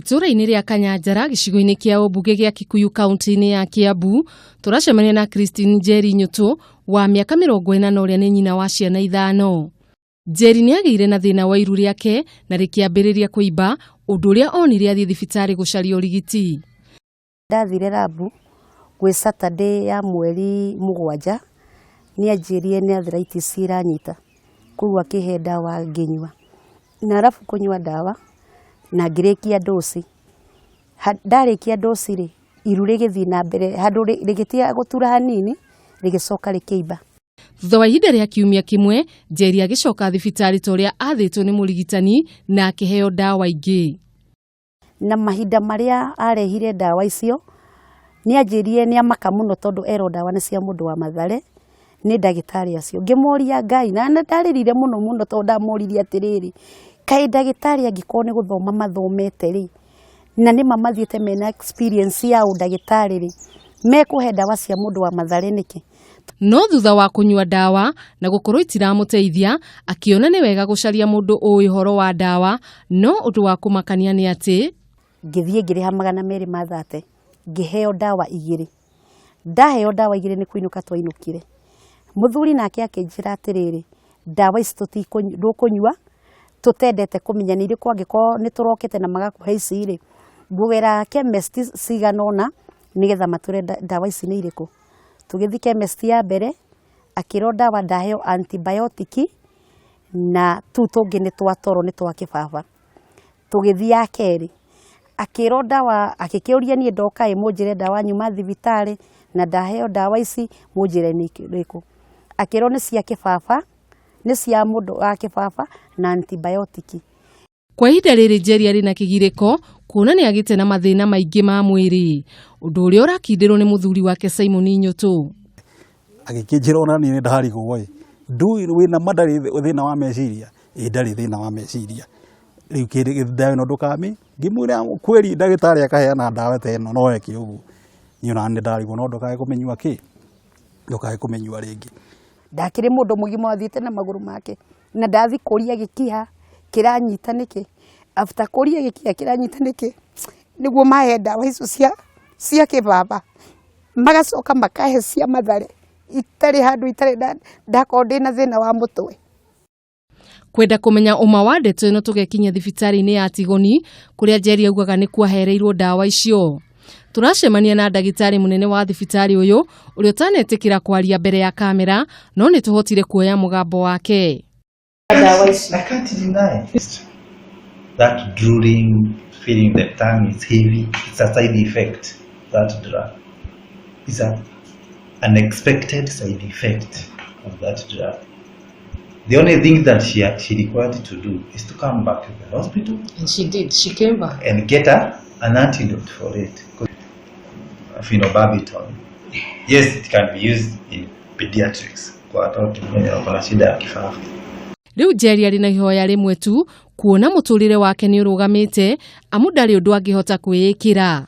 Itũra-ini ria Kanyanjara gicigo-ini kia ũmbunge gia Kikuyu kaunti-ini ya Kiambu turacemania na Christine Njeri Nyutu wa miaka 40 uria ni nyina wa ciana 5. Njeri ni agĩire na thĩna wa iru riake na rĩkĩambĩrĩria kũimba ũndũ ũrĩa onire athii thibitari gũcaria ũrigiti. Ndathire Limuru gwĩ Saturday ya mweri 7 ni anjĩrire nĩ arthritis iranyita koguo akihe ndawa nginyua na arafu kunyua ndawa na ngĩrĩkia dosi. Ndarĩkia dosi ri iru rĩgĩthiĩ na mbere handũ rĩgĩtia gũtura hanini rĩgĩcoka rĩkĩimba. Thutha wa ihinda rĩa kiumia kimwe, Njeri agĩcoka thibitari torĩa athĩtwo nĩ mũrigitani na akiheywo ndawa ingĩ. Na mahinda marĩa arehire ndawa icio ni anjĩrire nĩ amaka mũno tondũ ero ndawa nĩ cia mũndũ wa Mathare nĩ ndagĩtarĩ acio. Ngĩmoria Ngai na ndarĩrire mũno tondũ ndamoririe atĩrĩrĩ, kaĩ ndagĩtarĩ angĩkorwo nĩ gũthoma mathomete rĩ na nĩ mamathiĩte mena experience ya ndagĩtarĩ rĩ mekũhe ndawa cia mũndũ wa Mathare nĩkĩ? No thutha wa kunyua ndawa na gũkorwo itiramũteithia, akiona nĩ wega gũcaria mũndũ ũĩ ũhoro wa ndawa, no ũndũ wa kũmakania nĩ atĩ ngĩthiĩ ngĩrĩha 230 ngĩheo ndawa 2. Ndaheo ndawa 2 nĩ kũinũka twainũkire. Mũthuri nake akĩnjĩra atĩrĩrĩ, ndawa ici tũtikũnyua, tutendete kũmenya nĩ irĩkũ angĩkorwo nĩ tũrokete na magakũhe ici rĩ ngũgera chemist ciganona nigetha matũre ndawa ici nĩ irĩkũ. Tũgĩthiĩ chemist ya mbere akĩrwo ndawa ndaheo antibiotic na tũngĩ nĩ twa toro nĩ twa kĩbaba. Tũgĩthiĩ ya kerĩ akĩrwo ndawa akĩkĩũria niĩ ndoka mũnjĩre ndawa nyuma thibitari na ndaheo ndawa ici mũnjĩre nĩ irĩkũ. Akĩrwo nĩ cia kĩbaba, nĩ cia mũndũ wa kĩbaba na antibiotic. Kwa ihinda rĩrĩ Njeri arĩ na kĩgirĩko kuona nĩ agĩte na mathĩna maingĩ ma mwĩrĩ, ũndũ ũrĩa ũrakindĩrwo nĩ mũthuri wake Simon Nyutu. Agĩkĩnjĩra ona niĩ ndaharigwo ĩ ndũĩ wĩna mandarĩ thĩna wa meciria, ndarĩ thĩna wa meciria. Rĩu kĩrĩ ndawa no ndũkame, ngĩmwĩra kweri ndagĩtarĩ akaheana ndawa ta ĩno no eke ũguo. Niĩ ona nĩ ndarigwo no ndũkae kũmenyua kĩ, ndũkae kũmenyua rĩngĩ. Ndakĩrĩ mũndũ mũgima wathiĩte na magũrũ make na ndathi kũria gĩkiha kĩranyita nĩkĩ. After kũria gĩkiha kĩranyita nĩkĩ nĩguo mahe ndawa icio cia kĩbaba magacoka makahe cia Mathare itarĩ handũ itarĩ ndakorwo ndĩna thĩna wa mũtwe. Kwenda kũmenya ũma wa ndeto ĩno tũgekinya thibitari-ini ya Tigoni kũrĩa Njeri augaga nĩ kwahereirwo ndawa icio. Turacemania na ndagĩtarĩ munene wa thibitari ũyũ ũrĩa ũtanetĩkĩra kwaria mbere ya kamera, no nĩ tũhotire kuoya mũgambo wake. I can't deny that drooling, feeling the tongue is heavy. It's a side effect. That drug is an unexpected side effect of that drug. The only thing that she required to do is to come back to the hospital. And she did. She came back. And get an antidote for it. Phenobarbital. Yes, it can be used in pediatrics. Kwa watoto wenye wana shida ya kifafa. Rĩu Njeri arĩ na ihoya rĩmwe tu kuona mũtũrĩre wake nĩ ũrũgamĩte amu ndarĩ ũndũ angĩhota kwĩĩkĩra.